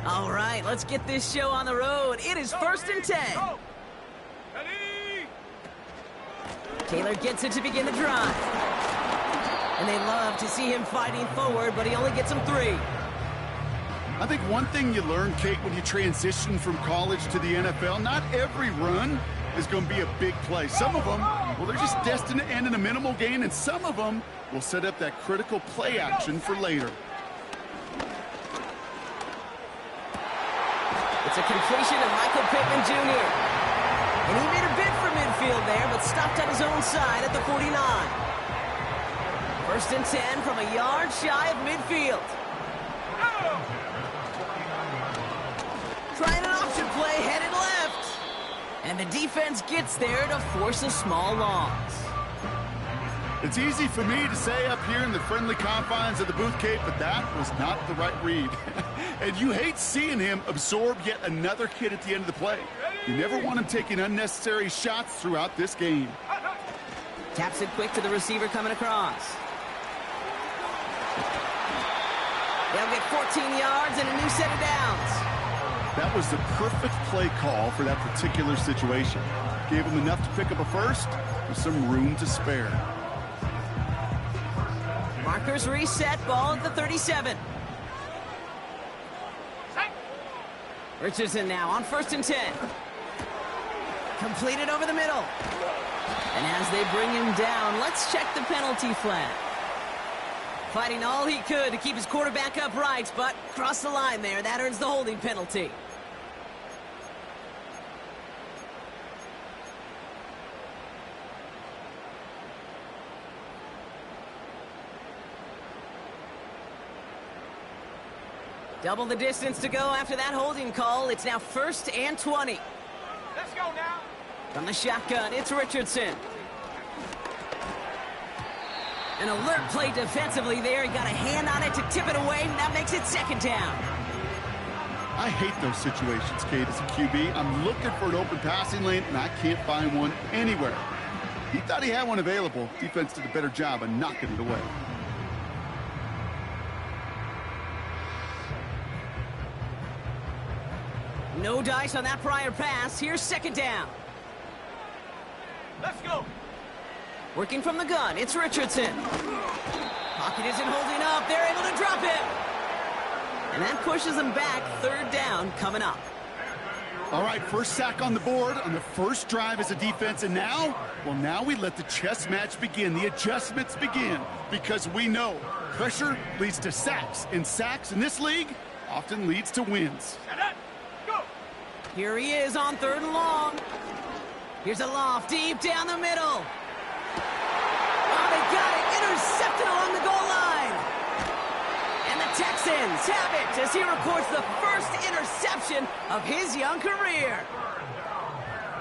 All right, let's get this show on the road. It is 1st and 10. Taylor gets it to begin the drive. And they love to see him fighting forward, but he only gets them 3. I think one thing you learn, Kate, when you transition from college to the NFL, not every run is going to be a big play. Some of them, well, they're just destined to end in a minimal gain, and some of them will set up that critical play action for later. It's a completion of Michael Pittman Jr. And he made a bid for midfield there, but stopped on his own side at the 49. 1st and 10 from a yard shy of midfield. Trying an option play, headed left. And the defense gets there to force a small loss. It's easy for me to say up here in the friendly confines of the booth, Kate, but that was not the right read. And you hate seeing him absorb yet another hit at the end of the play. You never want him taking unnecessary shots throughout this game. Taps it quick to the receiver coming across. They'll get 14 yards and a new set of downs. That was the perfect play call for that particular situation. Gave him enough to pick up a first with some room to spare. Markers reset, ball at the 37. Richardson now on 1st and 10. Completed over the middle. And as they bring him down, let's check the penalty flag. Fighting all he could to keep his quarterback upright, but crossed the line there. That earns the holding penalty. Double the distance to go after that holding call. It's now 1st and 20. Let's go now. From the shotgun, it's Richardson. An alert play defensively there. He got a hand on it to tip it away, and that makes it 2nd down. I hate those situations, Kate, as a QB. I'm looking for an open passing lane, and I can't find one anywhere. He thought he had one available. Defense did a better job of knocking it away. No dice on that prior pass. Here's 2nd down. Let's go. Working from the gun, it's Richardson. Pocket isn't holding up. They're able to drop him. And that pushes them back. 3rd down coming up. All right, first sack on the board on the first drive as a defense. And now, well, now we let the chess match begin. The adjustments begin because we know pressure leads to sacks. And sacks in this league often leads to wins. Here he is on 3rd and long. Here's a loft deep down the middle. Oh, they got it. Intercepted along the goal line. And the Texans have it as he records the first interception of his young career.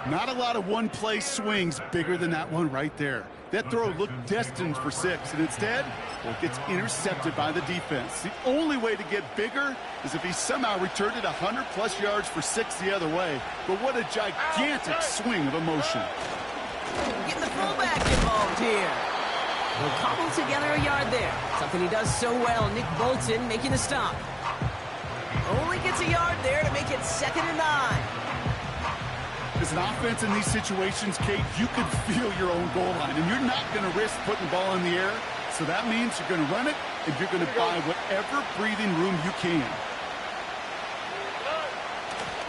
Not a lot of one-play swings bigger than that one right there. That throw looked destined for 6, and instead, well, it gets intercepted by the defense. The only way to get bigger is if he somehow returned it 100-plus yards for 6 the other way. But what a gigantic swing of emotion. Getting the fullback involved here. Will cobble together a yard there. Something he does so well. Nick Bolton making the stop. Only gets a yard there to make it 2nd and 9. As an offense in these situations, Kate, you could feel your own goal line, and you're not going to risk putting the ball in the air. So that means you're going to run it, and you're going to buy whatever breathing room you can.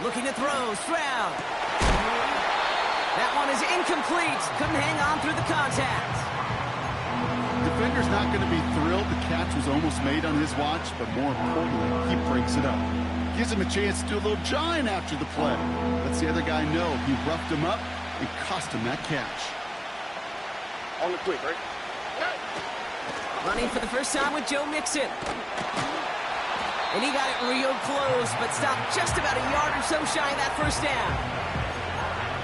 Looking to throw, Stroud. That one is incomplete. Couldn't hang on through the contact. Defender's not going to be thrilled the catch was almost made on his watch, but more importantly, he breaks it up. Gives him a chance to do a little jawing after the play. Lets the other guy know he roughed him up and cost him that catch. On the quick, right? Running for the first time with Joe Mixon. And he got it real close, but stopped just about a yard or so shy of that 1st down.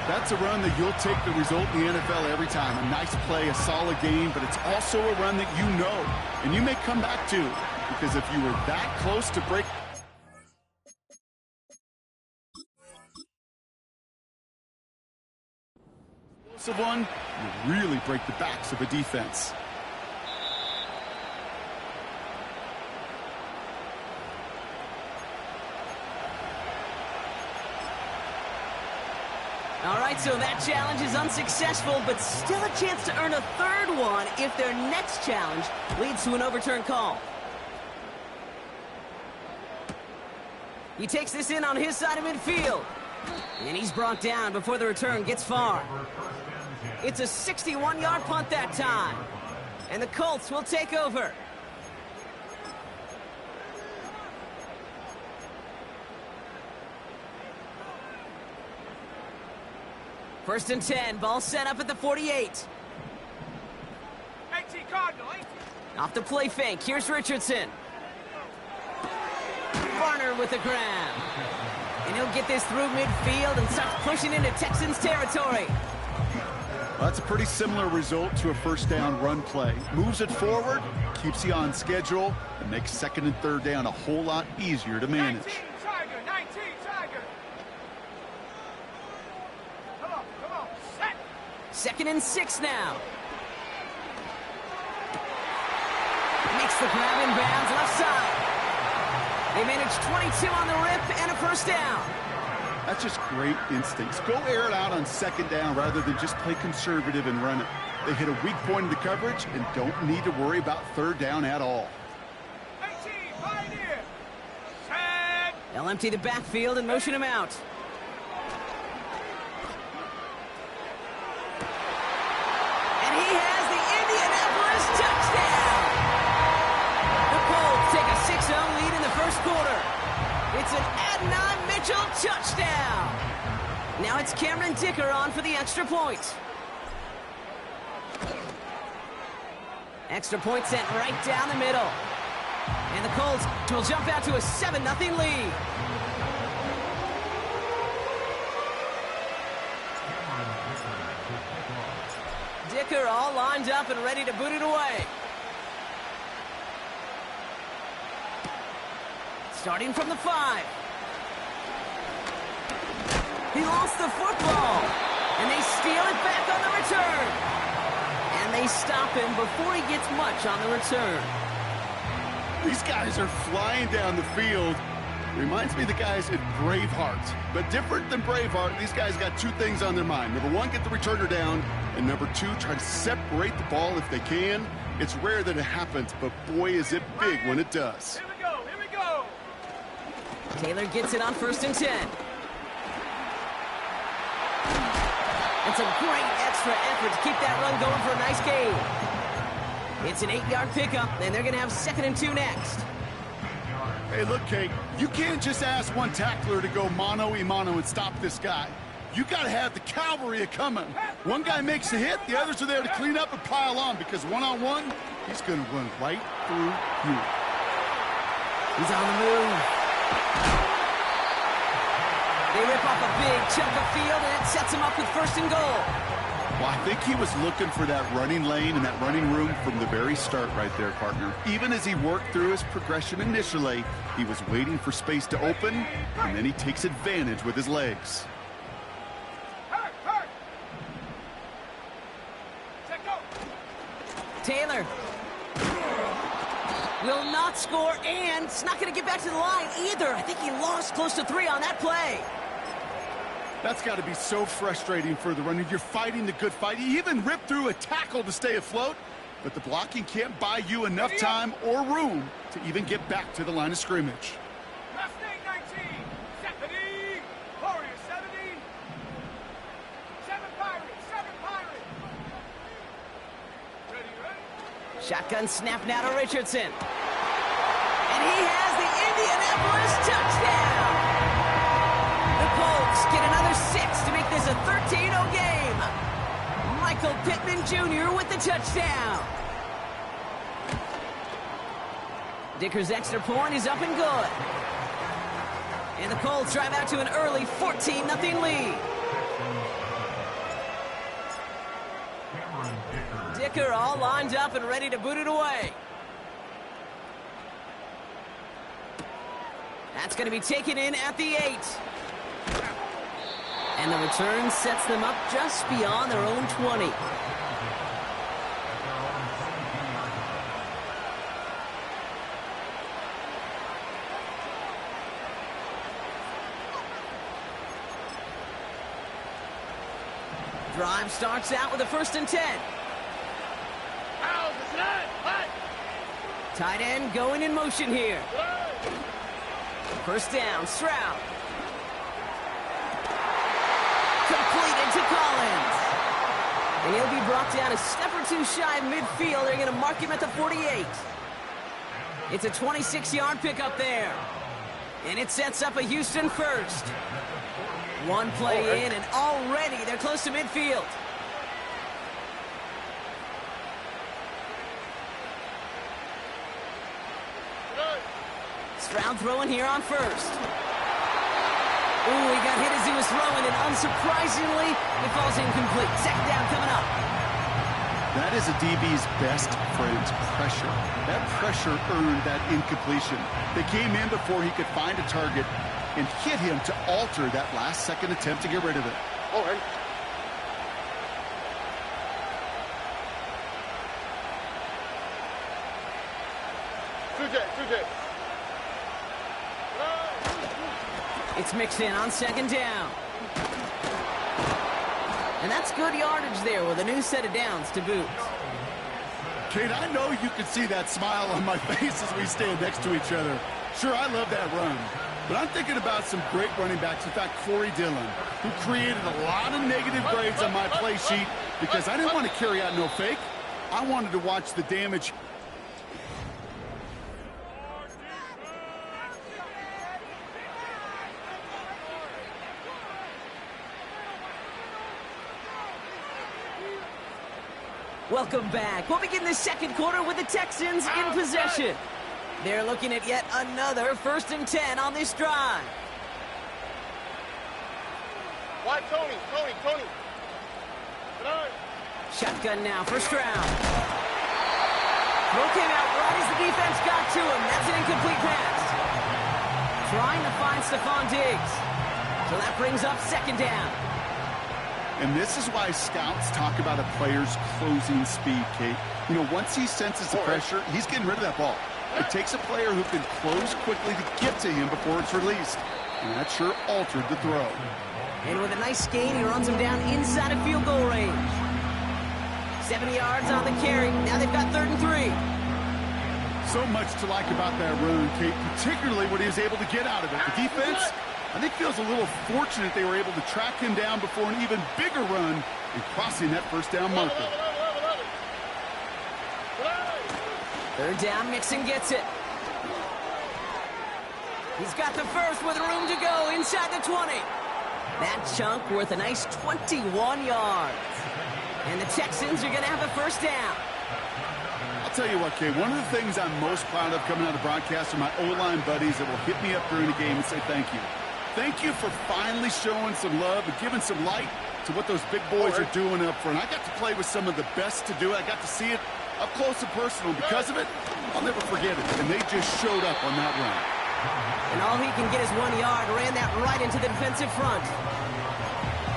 That's a run that you'll take the result in the NFL every time. A nice play, a solid game, but it's also a run that you know, and you may come back to, because if you were that close to break... one, you really break the backs of a defense. right, so that challenge is unsuccessful, but still a chance to earn a third one if their next challenge leads to an overturned call. He takes this in on his side of midfield. And he's brought down before the return gets far. It's a 61-yard punt that time. And the Colts will take over. First and 10, ball set up at the 48. 18 Cardinal, 18. Off the play fake, here's Richardson. Varner with the grab. And he'll get this through midfield and starts pushing into Texans territory. Well, that's a pretty similar result to a first down run play. Moves it forward, keeps you on schedule, and makes second and third down a whole lot easier to manage. 19 Tiger, 19 Tiger. Come on, set. Second and 6 now. Makes the grab in bounds left side. They manage 22 on the rip and a first down. That's just great instincts. Go air it out on second down rather than just play conservative and run it. They hit a weak point in the coverage and don't need to worry about third down at all. 18, Pioneer. Set. They'll empty the backfield and motion him out. And he has the Indianapolis touchdown. The Colts take a 6-0 lead in the first quarter. It's an Adnan Mitchell touchdown. Now it's Cameron Dicker on for the extra point. Extra point sent right down the middle. And the Colts will jump out to a 7-0 lead. Dicker all lined up and ready to boot it away. Starting from the 5. He lost the football. And they steal it back on the return. And they stop him before he gets much on the return. These guys are flying down the field. Reminds me of the guys at Braveheart. But different than Braveheart, these guys got two things on their mind. Number one, get the returner down. And number two, try to separate the ball if they can. It's rare that it happens, but boy, is it big when it does. Here we go. Taylor gets it on first and 10. It's a great extra effort to keep that run going for a nice gain. It's an 8-yard pickup, and they're going to have second and 2 next. Hey, look, Kate, you can't just ask one tackler to go mano-a-mano and stop this guy. You got to have the cavalry coming. One guy makes a hit, the others are there to clean up and pile on, because one-on-one, he's going to run right through you. He's on the move. They rip off a big chunk of field, and it sets him up with first and goal. Well, I think he was looking for that running lane and that running room from the very start right there, partner. Even as he worked through his progression initially, he was waiting for space to open, and then he takes advantage with his legs. Hurt. Check go. Taylor will not score, and it's not going to get back to the line either. I think he lost close to 3 on that play. That's got to be so frustrating for the runner. You're fighting the good fight. You even ripped through a tackle to stay afloat, but the blocking can't buy you enough time or room to even get back to the line of scrimmage. Last name 19. 70. Warrior 70. 7 Pirates. Ready. Shotgun snap now to Richardson. And he has the Indianapolis touchdown. The Colts get another 6 to make this a 13-0 game. Michael Pittman Jr. with the touchdown. Dicker's extra point is up and good. And the Colts drive out to an early 14-0 lead. Dicker all lined up and ready to boot it away. That's going to be taken in at the 8. And the return sets them up just beyond their own 20. Drive starts out with a 1st and 10. Tight end going in motion here. 1st down, Stroud. Completed to Collins. And he'll be brought down a step or two shy of midfield. They're going to mark him at the 48. It's a 26-yard pickup there. And it sets up a Houston 1st. One play in, and already they're close to midfield. Stroud throwing here on 1st. Ooh, he got hit as he was throwing, and unsurprisingly, it falls incomplete. 2nd down coming up. That is a DB's best friend, pressure. That pressure earned that incompletion. They came in before he could find a target and hit him to alter that last-second attempt to get rid of it. All right. Two J. It's mixed in on 2nd down. And that's good yardage there with a new set of downs to boot. Kate, I know you can see that smile on my face as we stand next to each other. Sure, I love that run. But I'm thinking about some great running backs. In fact, Corey Dillon, who created a lot of negative grades on my play sheet because I didn't want to carry out no fake. I wanted to watch the damage. Welcome back. We'll begin the 2nd quarter with the Texans in possession. They're looking at yet another 1st and 10 on this drive. Why Tony? Shotgun now for Stroud. Throw came out right as the defense got to him. That's an incomplete pass. Trying to find Stephon Diggs. So that brings up 2nd down. And this is why scouts talk about a player's closing speed, Kate. You know, once he senses the pressure, he's getting rid of that ball. It takes a player who can close quickly to get to him before it's released. And that sure altered the throw. And with a nice gain, he runs him down inside of field goal range. 70 yards on the carry. Now they've got 3rd and 3. So much to like about that run, Kate, particularly what he was able to get out of it. The defense, I think, feels a little fortunate they were able to track him down before an even bigger run and crossing that 1st down marker. 3rd down, Mixon gets it. He's got the 1st with room to go inside the 20. That chunk worth a nice 21 yards. And the Texans are going to have a 1st down. I'll tell you what, Kate, one of the things I'm most proud of coming out of broadcast are my O-line buddies that will hit me up during the game and say thank you. Thank you for finally showing some love and giving some light to what those big boys are doing up front. I got to play with some of the best to do it. I got to see it up close and personal. Because of it, I'll never forget it. And they just showed up on that run. And all he can get is 1 yard. Ran that right into the defensive front.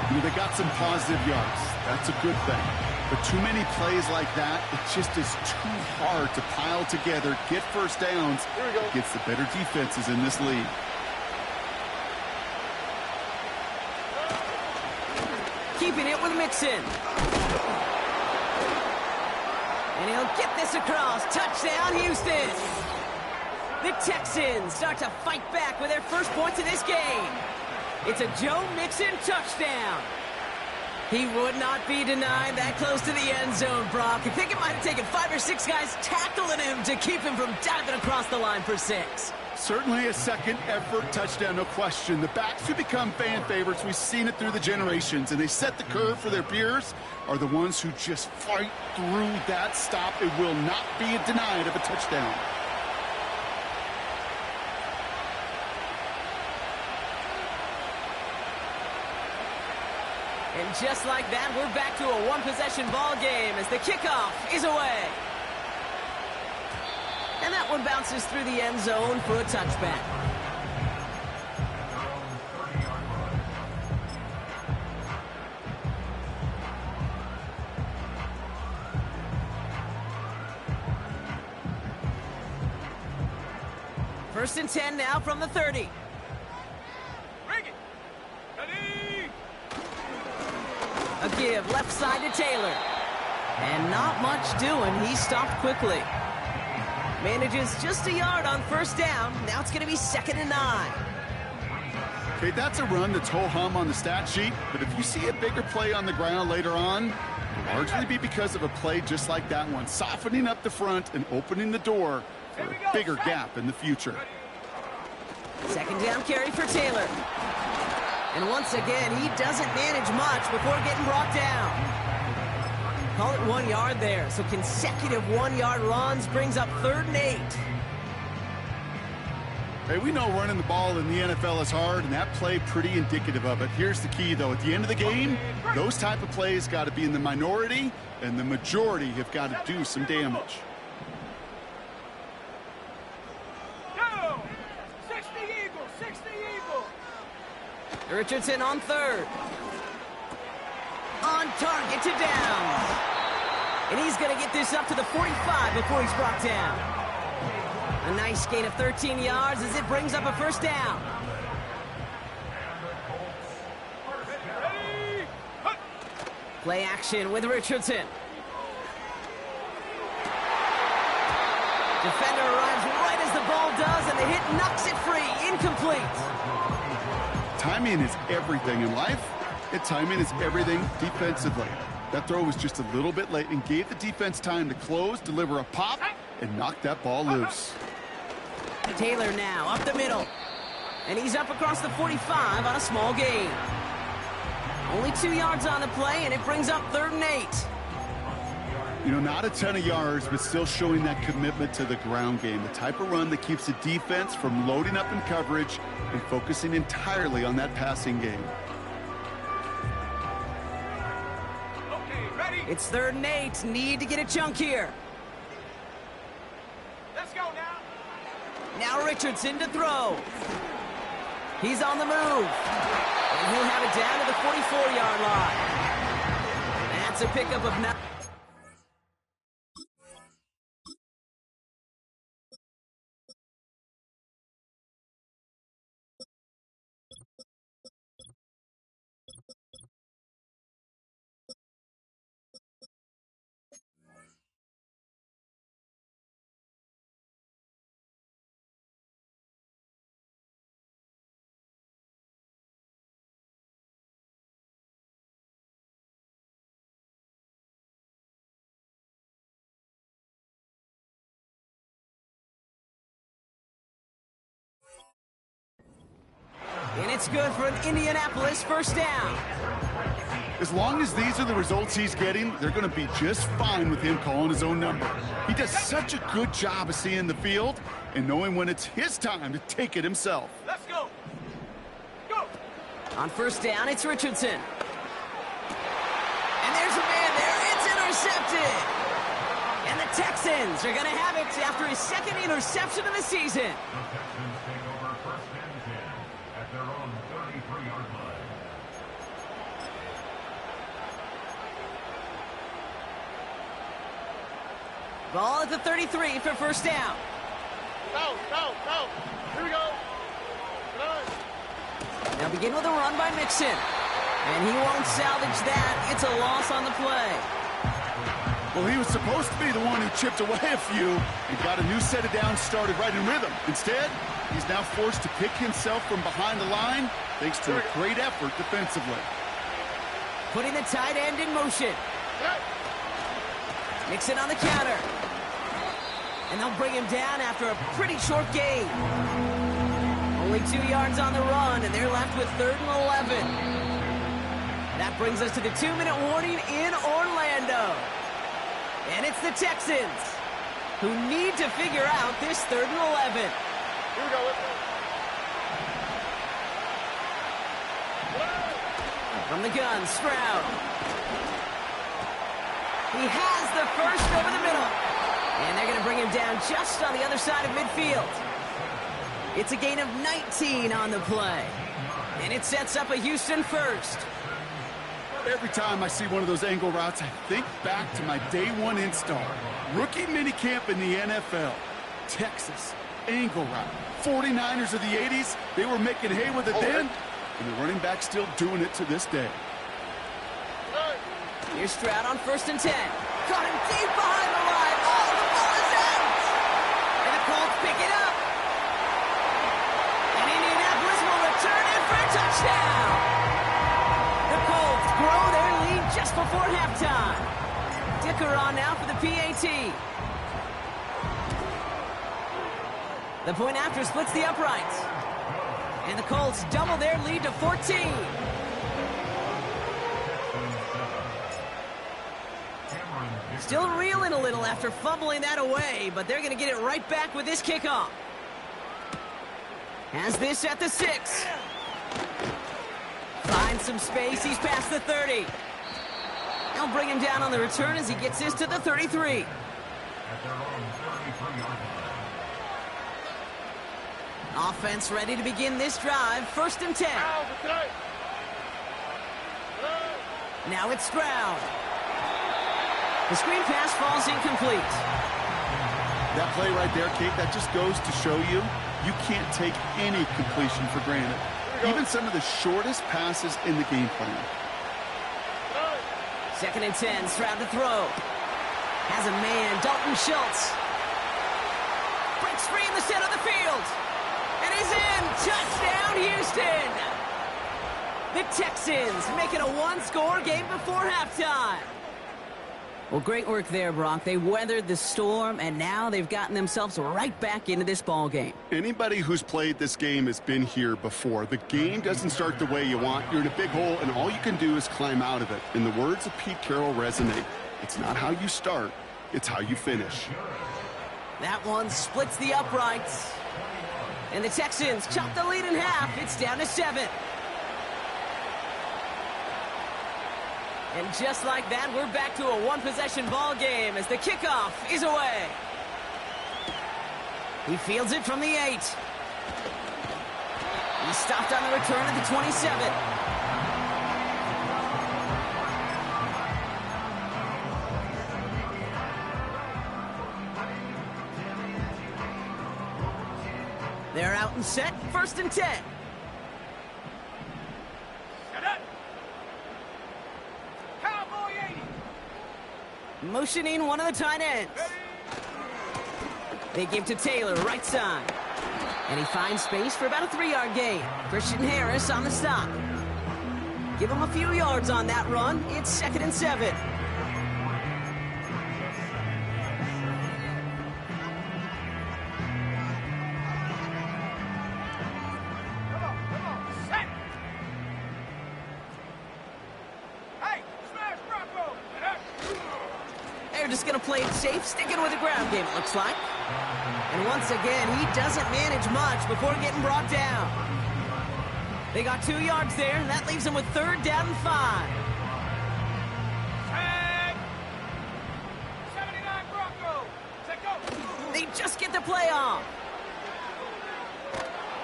You know, they got some positive yards. That's a good thing. But too many plays like that, it just is too hard to pile together, get 1st downs against the better defenses in this league. Keeping it with Mixon. And he'll get this across. Touchdown, Houston. The Texans start to fight back with their 1st points of this game. It's a Joe Mixon touchdown. He would not be denied that close to the end zone, Brock. I think it might have taken 5 or 6 guys tackling him to keep him from diving across the line for 6. Certainly a second effort touchdown, no question. The backs who become fan favorites, we've seen it through the generations, and they set the curve for their peers, are the ones who just fight through that stop. It will not be denied of a touchdown. And just like that, we're back to a one-possession ball game as the kickoff is away. And that one bounces through the end zone for a touchback. First and 10 now from the 30. Bring it. Ready. A Handoff give, left side to Taylor. And not much doing. He stopped quickly. Manages just a yard on first down. Now it's going to be 2nd and 9. Okay, that's a run that's ho-hum on the stat sheet, but if you see a bigger play on the ground later on, it'll largely be because of a play just like that one, softening up the front and opening the door for a bigger gap in the future. 2nd down carry for Taylor. And once again, he doesn't manage much before getting brought down. Call it 1 yard there, so consecutive 1-yard runs brings up 3rd and 8. Hey, we know running the ball in the NFL is hard, and that play pretty indicative of it. Here's the key, though. At the end of the game, those type of plays got to be in the minority, and the majority have got to do some damage. Go! 60 Eagles, 60 Eagles. Richardson on 3rd. On target to Downs. And he's going to get this up to the 45 before he's brought down. A nice gain of 13 yards as it brings up a 1st down. Play action with Richardson. Defender arrives right as the ball does, and the hit knocks it free. Incomplete. Timing is everything in life, and timing is everything defensively. That throw was just a little bit late and gave the defense time to close, deliver a pop, and knock that ball loose. Taylor now up the middle. And he's up across the 45 on a small gain. Only 2 yards on the play, and it brings up 3rd and 8. You know, not a ton of yards, but still showing that commitment to the ground game. The type of run that keeps the defense from loading up in coverage and focusing entirely on that passing game. Okay, ready? It's 3rd and 8. Need to get a chunk here. Let's go now. Now Richardson to throw. He's on the move. And he'll have it down to the 44-yard line. That's a pickup of 9. And it's good for an Indianapolis 1st down. As long as these are the results he's getting, they're going to be just fine with him calling his own number. He does such a good job of seeing the field and knowing when it's his time to take it himself. Let's go. Go. On 1st down, it's Richardson. And there's a man there. It's intercepted. And the Texans are going to have it after his 2nd interception of the season. Ball at the 33 for 1st down. Go. Here we go. Now begin with a run by Mixon. And he won't salvage that. It's a loss on the play. Well, he was supposed to be the one who chipped away a few and got a new set of downs started right in rhythm. Instead, he's now forced to pick himself from behind the line thanks to a great effort defensively. Putting the tight end in motion. Mixon on the counter. And they'll bring him down after a pretty short gain. Only 2 yards on the run, and they're left with 3rd and 11. That brings us to the 2-minute warning in Orlando. And it's the Texans who need to figure out this 3rd and 11. Here we go. Let's go. From the gun, Stroud. He has the first over the middle. And they're going to bring him down just on the other side of midfield. It's a gain of 19 on the play. And it sets up a Houston 1st. Every time I see one of those angle routes, I think back to my day 1 install. Rookie minicamp in the NFL. Texas, angle route. 49ers of the 80s, they were making hay with it then. And the running back still doing it to this day. Hey. Here's Stroud on 1st and 10. Got him deep behind the line. Oh, the ball is out! And the Colts pick it up. And Indianapolis will return it for a touchdown. The Colts grow their lead just before halftime. Dicker on now for the PAT. The point after splits the uprights. And the Colts double their lead to 14. Still reeling a little after fumbling that away, but they're going to get it right back with this kickoff. Has this at the 6. Finds some space. He's past the 30. They'll bring him down on the return as he gets this to the 33. Offense ready to begin this drive. 1st and 10. Now it's Stroud. The screen pass falls incomplete. That play right there, Kate, that just goes to show you can't take any completion for granted. Even some of the shortest passes in the game plan. 2nd and 10, Stroud to throw. Has a man, Dalton Schultz. Breaks free in the center of the field. And he's in. Touchdown, Houston. The Texans make it a one-score game before halftime. Well, great work there, Brock. They weathered the storm, and now they've gotten themselves right back into this ball game. Anybody who's played this game has been here before. The game doesn't start the way you want. You're in a big hole, and all you can do is climb out of it. And the words of Pete Carroll resonate. It's not how you start, it's how you finish. That one splits the uprights. And the Texans chop the lead in half. It's down to 7. And just like that, we're back to a one-possession ball game as the kickoff is away. He fields it from the 8. He stopped on the return at the 27. They're out and set. 1st and 10. Motioning one of the tight ends. They give to Taylor, right side. And he finds space for about a 3-yard gain. Christian Harris on the stop. Give him a few yards on that run. It's 2nd and 7. Just going to play it safe, sticking with the ground game, it looks like. And once again, he doesn't manage much before getting brought down. They got 2 yards there, and that leaves them with 3rd down and 5. 79 Broncos. Take go. They just get the play off.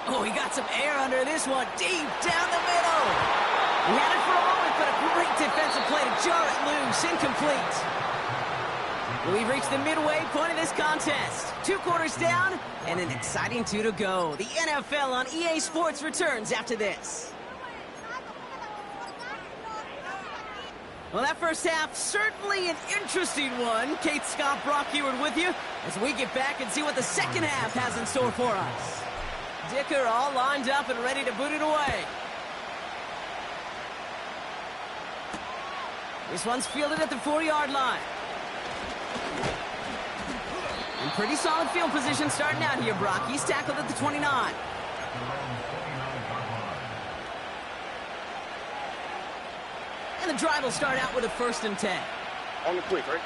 Oh, he got some air under this one, deep down the middle. He had it for a moment, but a great defensive play to jar it loose, incomplete. We've reached the midway point of this contest. 2 quarters down and an exciting 2 to go. The NFL on EA Sports returns after this. Well, that first half, certainly an interesting one. Kate, Scott, Brock Heward with you as we get back and see what the second half has in store for us. Dicker all lined up and ready to boot it away. This one's fielded at the 4-yard line. And pretty solid field position starting out here, Brock. He's tackled at the 29. And the drive will start out with a 1st and 10. On the quick, right?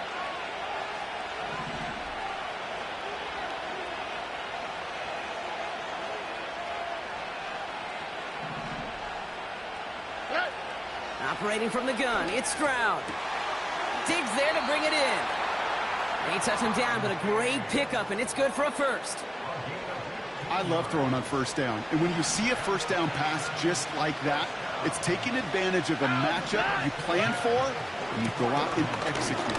Operating from the gun, it's Stroud. Diggs there to bring it in. They touch him down, but a great pickup, and it's good for a 1st. I love throwing on 1st down. And when you see a 1st down pass just like that, it's taking advantage of a matchup you plan for, and you go out and execute.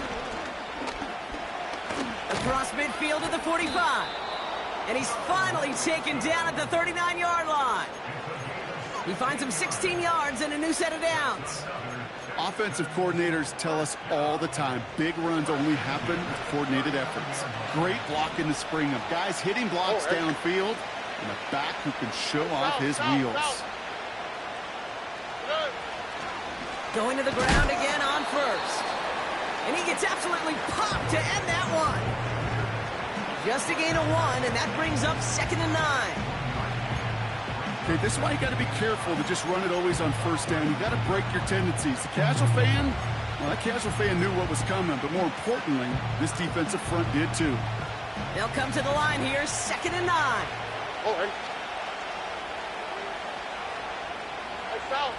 Across midfield at the 45. And he's finally taken down at the 39-yard line. He finds him 16 yards and a new set of downs. Offensive coordinators tell us all the time, big runs only happen with coordinated efforts. Great block in the spring of guys hitting blocks downfield and a back who can show off his wheels. Going to the ground again on first. And he gets absolutely popped to end that one. Just a gain of 1, and that brings up 2nd and 9. Okay, this is why you got to be careful to just run it always on first down. You got to break your tendencies. The casual fan, well, that casual fan knew what was coming, but more importantly, this defensive front did too. They'll come to the line here, 2nd and 9. Oh, hey. Hey, south.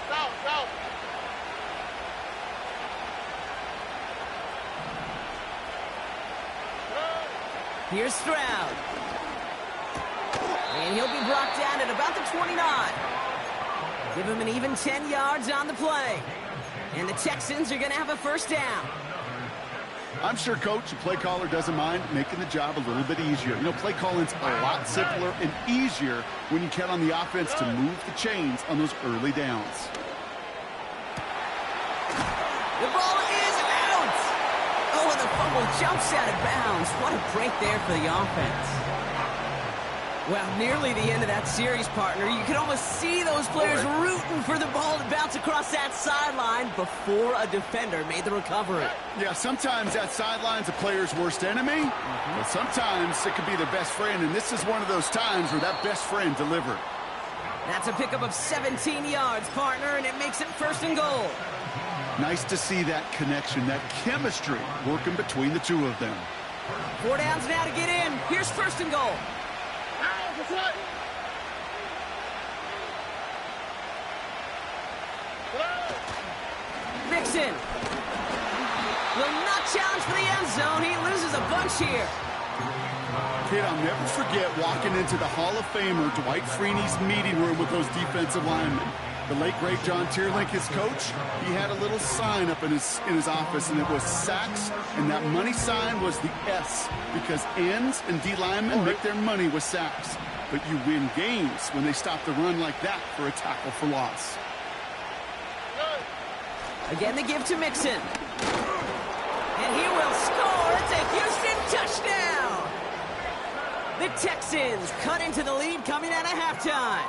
Here's Stroud. And he'll be brought down at about the 29. Give him an even 10 yards on the play. And the Texans are going to have a first down. I'm sure coach and play caller doesn't mind making the job a little bit easier. You know, play calling's a lot simpler and easier when you count on the offense to move the chains on those early downs. The ball is out! Oh, and the fumble jumps out of bounds. What a break there for the offense. Well, nearly the end of that series, partner. You can almost see those players rooting for the ball to bounce across that sideline before a defender made the recovery. Yeah, sometimes that sideline's a player's worst enemy, but sometimes it could be their best friend, and this is one of those times where that best friend delivered. That's a pickup of 17 yards, partner, and it makes it 1st and goal. Nice to see that connection, that chemistry working between the two of them. 4 downs now to get in. Here's 1st and goal. Mixon will not challenge for the end zone. He loses a bunch here. Kid, I'll never forget walking into the Hall of Famer Dwight Freeney's meeting room with those defensive linemen. The late, great John Tierlink, his coach, he had a little sign up in his office, and it was sacks, and that money sign was the S, because ends and D linemen make their money with sacks. But you win games when they stop the run like that for a tackle for loss. Again, the give to Mixon. And he will score. It's a Houston touchdown. The Texans cut into the lead coming out of halftime.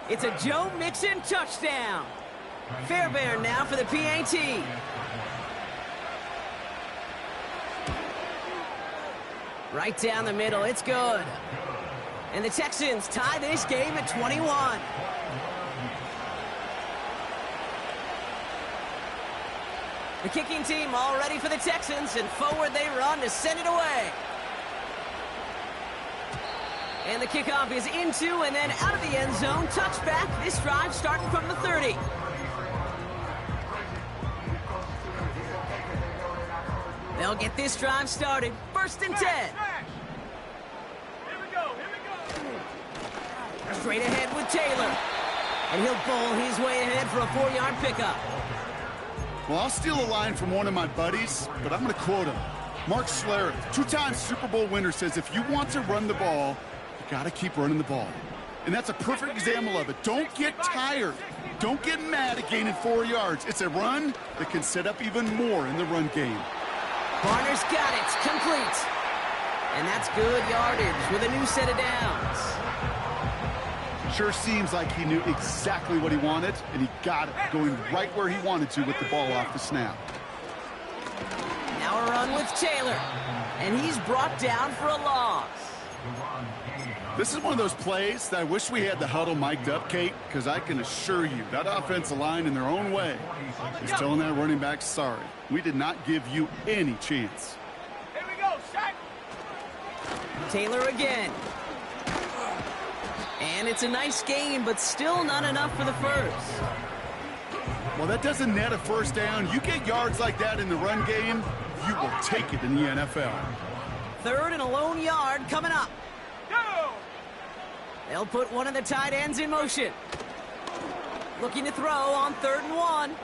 It's a Joe Mixon touchdown. Fairbairn now for the PAT. Right down the middle. It's good. And the Texans tie this game at 21. The kicking team all ready for the Texans, and forward they run to send it away. And the kickoff is into and then out of the end zone. Touchback. This drive starting from the 30. They'll get this drive started. 1st and 10. Here we go. Straight ahead with Taylor. And he'll bowl his way ahead for a 4-yard pickup. Well, I'll steal a line from one of my buddies, but I'm going to quote him. Mark Schlereth, 2-time Super Bowl winner, says if you want to run the ball, you got to keep running the ball. And that's a perfect example of it. Don't get tired. Don't get mad at gaining 4 yards. It's a run that can set up even more in the run game. Barner's got it. Complete. And that's good yardage with a new set of downs. Sure seems like he knew exactly what he wanted, and he got it, going right where he wanted to with the ball off the snap. Now a run with Taylor, and he's brought down for a loss. This is one of those plays that I wish we had the huddle mic'd up, Kate, because I can assure you that offensive line in their own way is telling that running back, sorry, we did not give you any chance. Here we go, sack. Taylor again. And it's a nice game, but still not enough for the first. Well, that doesn't net a first down. You get yards like that in the run game, you will take it in the NFL. 3rd and a lone yard coming up. Go! They'll put one of the tight ends in motion. Looking to throw on 3rd and 1.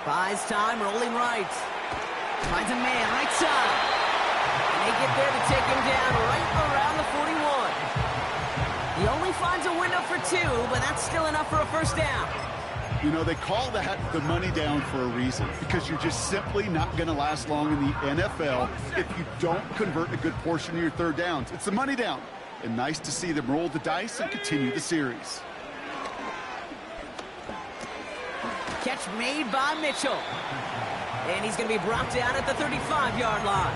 Buys time, rolling right. Finds a man right side. And they get there to take him down right around the 41. He only finds a window for 2, but that's still enough for a first down. You know, they call that the money down for a reason, because you're just simply not going to last long in the NFL if you don't convert a good portion of your third downs. It's the money down. And nice to see them roll the dice and continue the series. Catch made by Mitchell. And he's going to be brought down at the 35-yard line.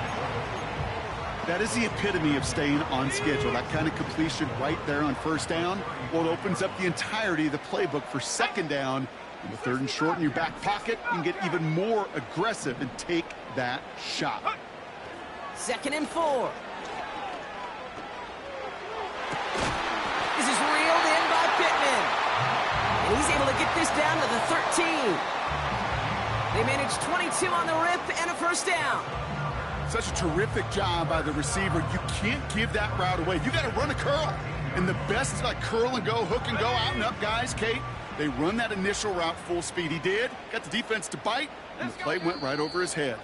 That is the epitome of staying on schedule. That kind of completion right there on first down. Well, it opens up the entirety of the playbook for second down. In the third and short in your back pocket, you can get even more aggressive and take that shot. 2nd and 4. This is reeled in by Pittman. And he's able to get this down to the 13. They managed 22 on the rip and a first down. Such a terrific job by the receiver. You can't give that route away. You got to run a curl. And the best, like curl and go, hook and go, out and up guys, Kate, they run that initial route full speed. He did. Got the defense to bite, and the play went right over his head.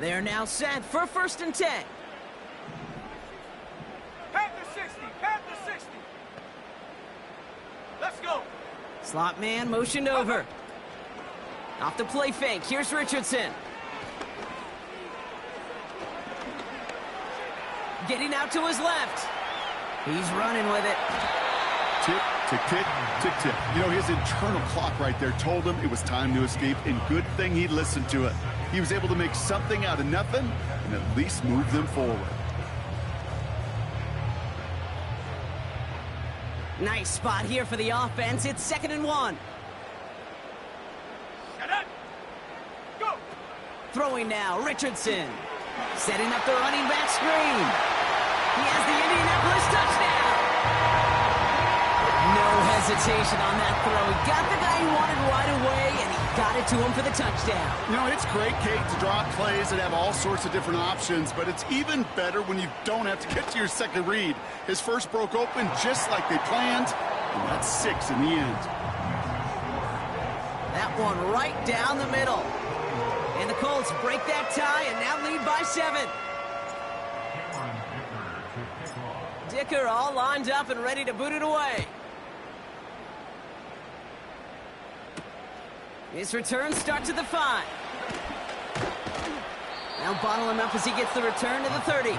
They're now set for 1st and 10. Pat the 60. Pat the 60. Let's go. Slot man motioned over. Off the play fake. Here's Richardson. Getting out to his left. He's running with it. Tick, tick, tick, tick, tick. You know, his internal clock right there told him it was time to escape, and good thing he listened to it. He was able to make something out of nothing and at least move them forward. Nice spot here for the offense. It's 2nd and 1. Get it. Go. Throwing now, Richardson. Setting up the running back screen. He has the Indianapolis touchdown. No hesitation on that throw. He got the guy he wanted right away, and he got it to him for the touchdown. You know, it's great, Kate, to draw up plays that have all sorts of different options, but it's even better when you don't have to get to your second read. His first broke open just like they planned, and that's 6 in the end. That one right down the middle. And the Colts break that tie and now lead by 7. Dicker all lined up and ready to boot it away. His return starts at the 5. Now bottle him up as he gets the return to the 30.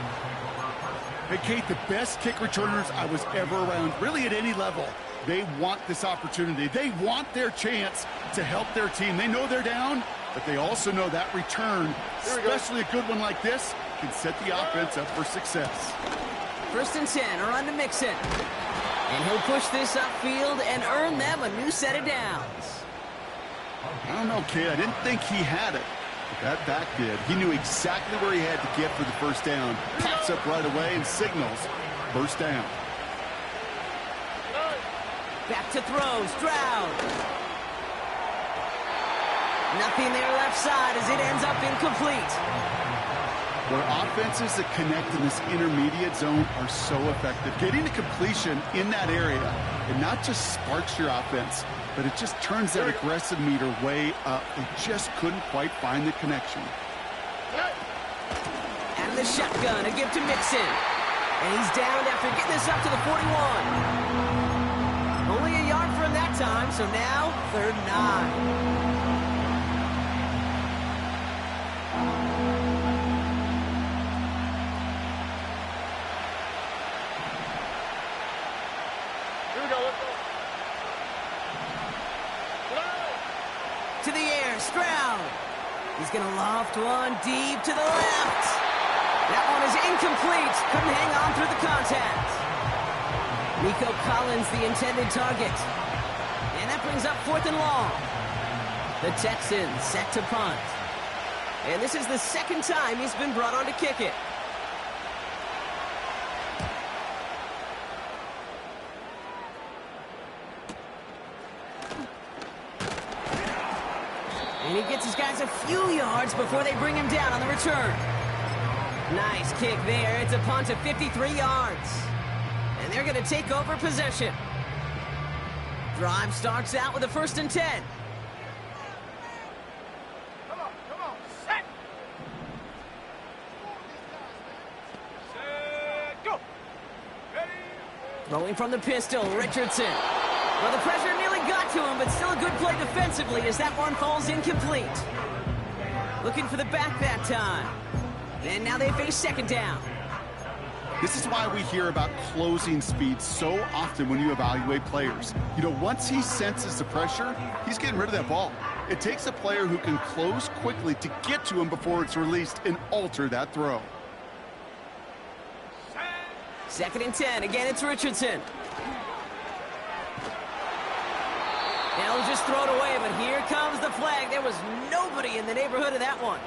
Hey, Kate, the best kick returners I was ever around, really at any level, they want this opportunity. They want their chance to help their team. They know they're down, but they also know that return, especially a good one like this, can set the offense up for success. 1st and 10, a run to Mixon. And he'll push this upfield and earn them a new set of downs. I don't know, kid. I didn't think he had it. But that back did. He knew exactly where he had to get for the first down. Pops up right away and signals first down. Back to throw, Stroud. Nothing there left side as it ends up incomplete. Where offenses that connect in this intermediate zone are so effective. Getting a completion in that area, it not just sparks your offense, but it just turns that aggressive meter way up. They just couldn't quite find the connection. Out of the shotgun, a give to Mixon. And he's down after getting this up to the 41. Only a yard from that time, so now 3rd and 9. To the air, Stroud. He's going to loft one deep to the left. That one is incomplete. Couldn't hang on through the contact. Nico Collins, the intended target. And that brings up 4th and long. The Texans set to punt. And this is the 2nd time he's been brought on to kick it. And he gets his guys a few yards before they bring him down on the return. Nice kick there. It's a punt of 53 yards. And they're going to take over possession. Drive starts out with a 1st and 10. Come on, set. Set, go. Ready. Rolling from the pistol, Richardson. Well, the pressure nearly got to him, but still a good play defensively as that one falls incomplete. Looking for the back that time. And now they face 2nd down. This is why we hear about closing speed so often when you evaluate players. You know, once he senses the pressure, he's getting rid of that ball. It takes a player who can close quickly to get to him before it's released and alter that throw. 2nd and 10. Again, it's Richardson. They'll just throw it away, but here comes the flag. There was nobody in the neighborhood of that one.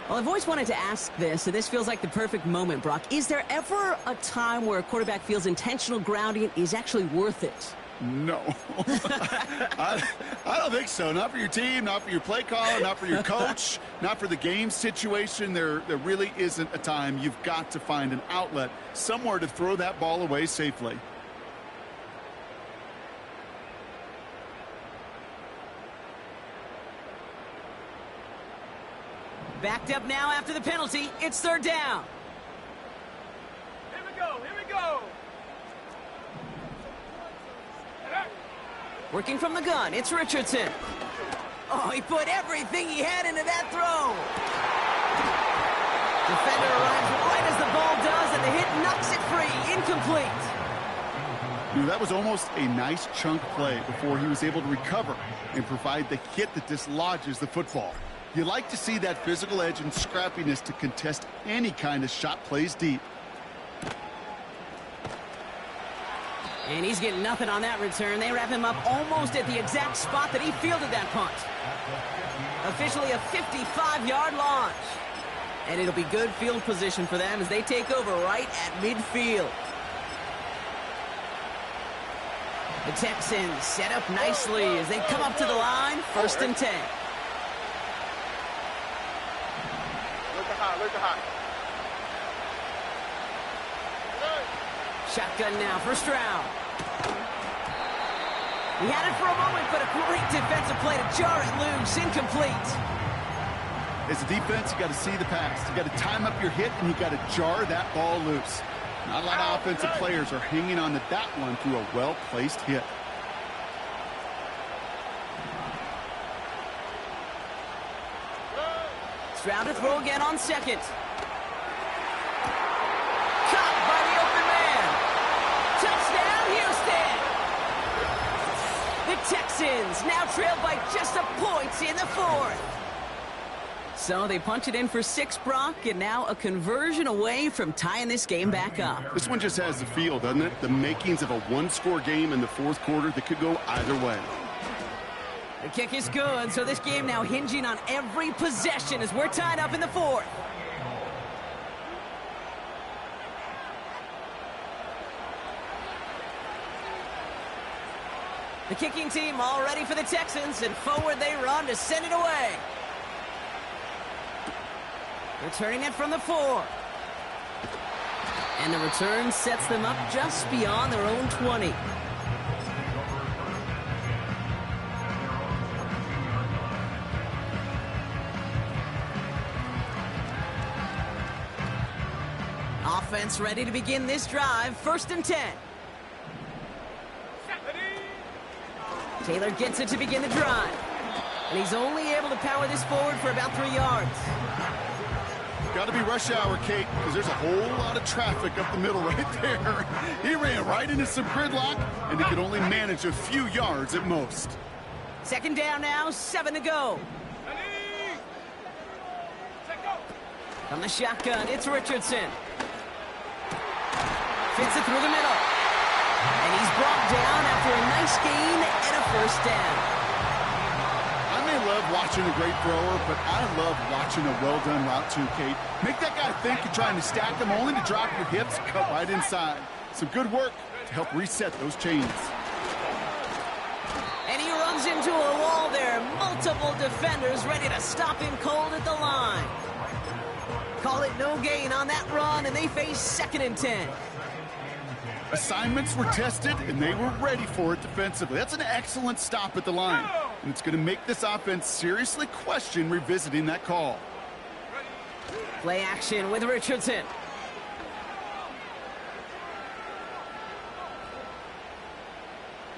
Well, I've always wanted to ask this, and this feels like the perfect moment, Brock. Is there ever a time where a quarterback feels intentional grounding is actually worth it? No. I don't think so. Not for your team, not for your play caller, not for your coach, not for the game situation. There really isn't a time. You've got to find an outlet, somewhere to throw that ball away safely. Backed up now after the penalty. It's 3rd down. Here we go, here we go. Working from the gun, it's Richardson. Oh, he put everything he had into that throw. Defender arrives right as the ball does, and the hit knocks it free. Incomplete. You know, that was almost a nice chunk play before he was able to recover and provide the hit that dislodges the football. You like to see that physical edge and scrappiness to contest any kind of shot plays deep. And he's getting nothing on that return. They wrap him up almost at the exact spot that he fielded that punt. Officially a 55-yard launch. And it'll be good field position for them as they take over right at midfield. The Texans set up nicely as they come up to the line. 1st and 10. Look high. Shotgun now for Stroud. He had it for a moment, but a great defensive play to jar it loose. Incomplete. As a defense, you got to see the pass. You got to time up your hit, and you got to jar that ball loose. Not a lot of offensive players are hanging on to that one through a well-placed hit. Stroud to throw again on 2nd. Caught by the open man. Touchdown, Houston! The Texans now trail by just a point in the 4th. So they punch it in for 6, Brock, and now a conversion away from tying this game back up. This one just has the feel, doesn't it? The makings of a one-score game in the 4th quarter that could go either way. The kick is good, so this game now hinging on every possession as we're tied up in the 4th. The kicking team all ready for the Texans, and forward they run to send it away. Returning it from the 4. And the return sets them up just beyond their own 20. Offense ready to begin this drive. 1st and 10. Taylor gets it to begin the drive. And he's only able to power this forward for about 3 yards. Got to be rush hour, Kate, because there's a whole lot of traffic up the middle right there. He ran right into some gridlock, and he could only manage a few yards at most. 2nd down now, 7 to go. From the shotgun, it's Richardson. Fits it through the middle. And he's brought down after a nice gain and a 1st down. I may love watching a great thrower, but I love watching a well-done route too, Kate. Make that guy think you're trying to stack them only to drop your hips, cut right inside. Some good work to help reset those chains. And he runs into a wall there. Multiple defenders ready to stop him cold at the line. Call it no gain on that run, and they face 2nd and 10. Assignments were tested, and they were ready for it defensively. That's an excellent stop at the line. And it's going to make this offense seriously question revisiting that call. Play action with Richardson.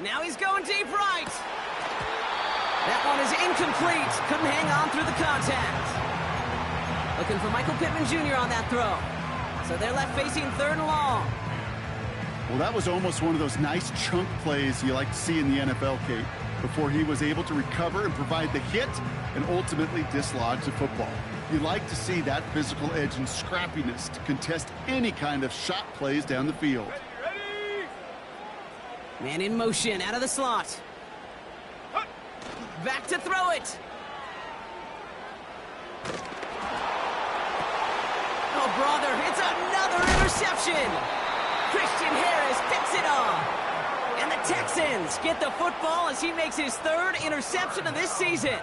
Now he's going deep right. That one is incomplete. Couldn't hang on through the contact. Looking for Michael Pittman Jr. on that throw. So they're left facing 3rd and long. Well, that was almost one of those nice chunk plays you like to see in the NFL, Kate, before he was able to recover and provide the hit and ultimately dislodge the football. You like to see that physical edge and scrappiness to contest any kind of shot plays down the field. Man in motion, out of the slot. Back to throw it. Oh, brother, it's another interception. Christian Harris picks it off. And the Texans get the football as he makes his 3rd interception of this season.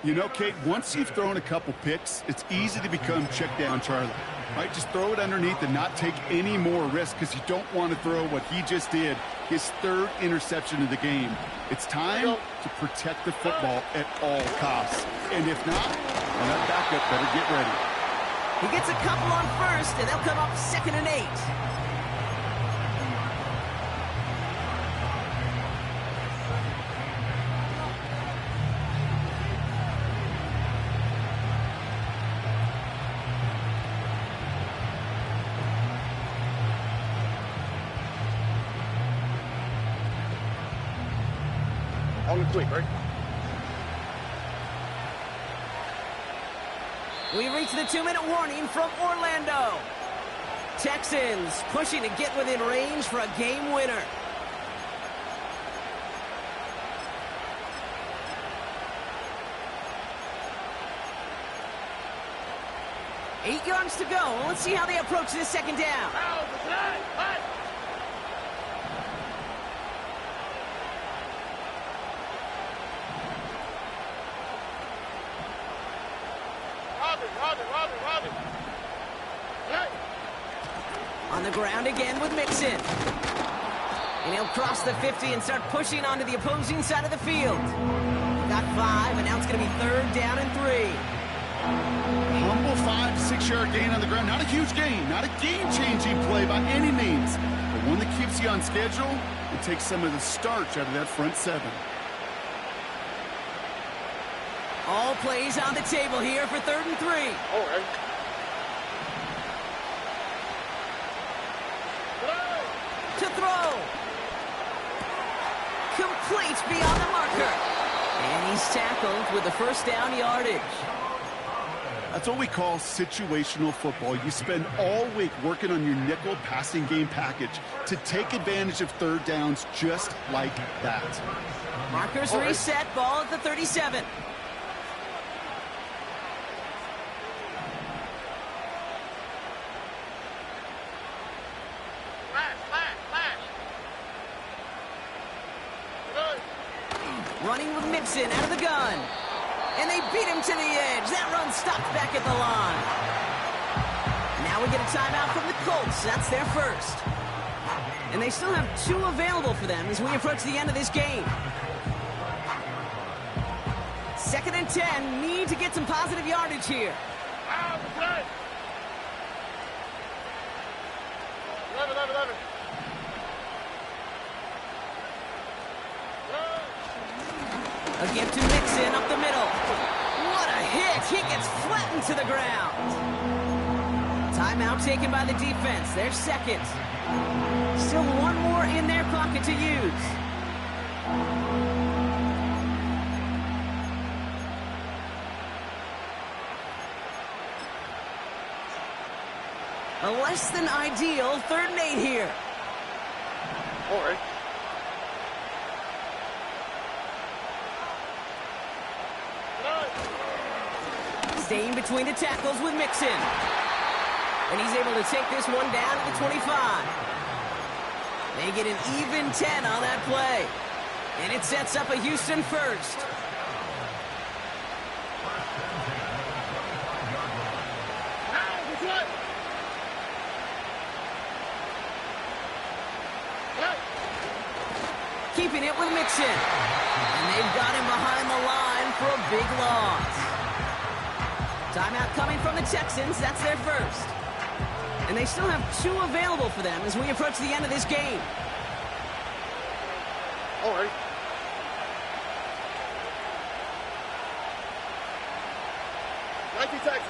You know, Kate, once you've thrown a couple picks, it's easy to become check down Charlie. Right? Just throw it underneath and not take any more risk because you don't want to throw what he just did, his 3rd interception of the game. It's time to protect the football at all costs. And if not, well, that backup better get ready. He gets a couple on 1st, and they'll come up 2nd and 8. On the quick, right? We reach the 2-minute warning from Orlando. Texans pushing to get within range for a game winner. Eight yards to go. Let's see how they approach this 2nd down. Robin. Hey. On the ground again with Mixon. And he'll cross the 50 and start pushing onto the opposing side of the field. Got 5, and now it's going to be 3rd down and 3. Humble 5 to 6 yard gain on the ground. Not a huge gain, not a game-changing play by any means, but one that keeps you on schedule and takes some of the starch out of that front 7. All plays on the table here for 3rd and 3. All right. To throw. Complete beyond the marker. And he's tackled with the 1st down yardage. That's what we call situational football. You spend all week working on your nickel passing game package to take advantage of 3rd downs just like that. Markers reset, ball at the 37. Running with Mixon out of the gun. And they beat him to the edge. That run stopped back at the line. Now we get a timeout from the Colts. That's their 1st. And they still have 2 available for them as we approach the end of this game. 2nd and 10. Need to get some positive yardage here. A gift to Mixon up the middle. What a hit. He gets flattened to the ground. Timeout taken by the defense. Their 2nd. Still 1 more in their pocket to use. A less than ideal 3rd and 8 here. All right. Staying between the tackles with Mixon. And he's able to take this one down to the 25. They get an even 10 on that play. And it sets up a Houston 1st. keeping it with Mixon. And they've got him behind the line for a big loss. Timeout coming from the Texans. That's their first. And they still have 2 available for them as we approach the end of this game. All right. Texans.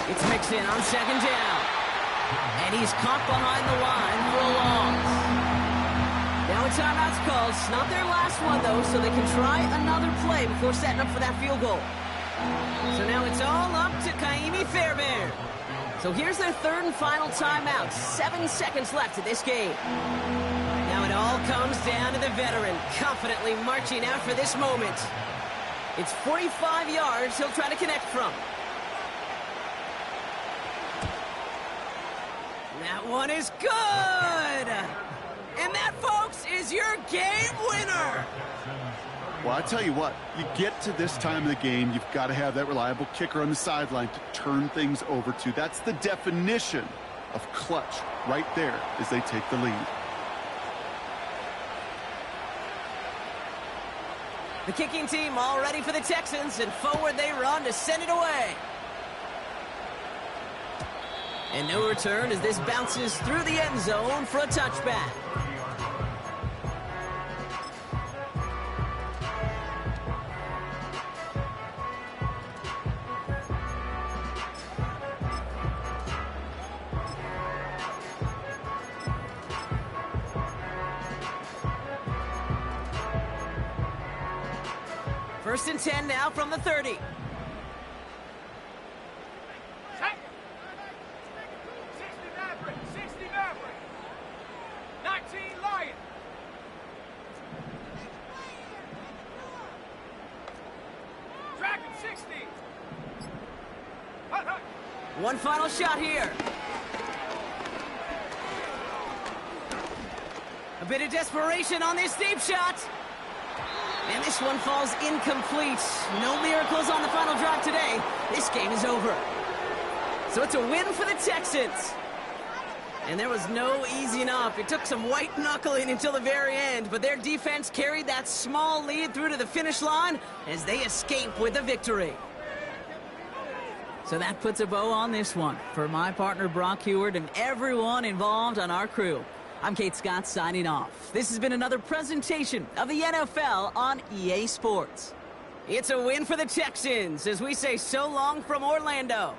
It's Mixon on second down. And he's caught behind the line for a loss. Now a timeout's called. It's not their last one, though, so they can try another play before setting up for that field goal. So now it's all up to Kaimi Fairbairn. So here's their third and final timeout. 7 seconds left in this game. Now it all comes down to the veteran, confidently marching out for this moment. It's 45 yards he'll try to connect from. That one is good! And that, folks, is your game winner! Well, I tell you what, you get to this time of the game, you've got to have that reliable kicker on the sideline to turn things over to. That's the definition of clutch right there as they take the lead. The kicking team all ready for the Texans, and forward they run to send it away. And no return as this bounces through the end zone for a touchback. First and 10 now from the 30. Check. 60 Maverick. 60 Maverick. 19 Lion. Dragon 60. Hut, hut. One final shot here. A bit of desperation on this deep shot. And this one falls incomplete. No miracles on the final drive today. This game is over. So it's a win for the Texans. And there was no easing up. It took some white knuckling until the very end, but their defense carried that small lead through to the finish line as they escape with the victory. So that puts a bow on this one. For my partner Brock Heward and everyone involved on our crew, I'm Kate Scott signing off. This has been another presentation of the NFL on EA Sports. It's a win for the Texans as we say so long from Orlando.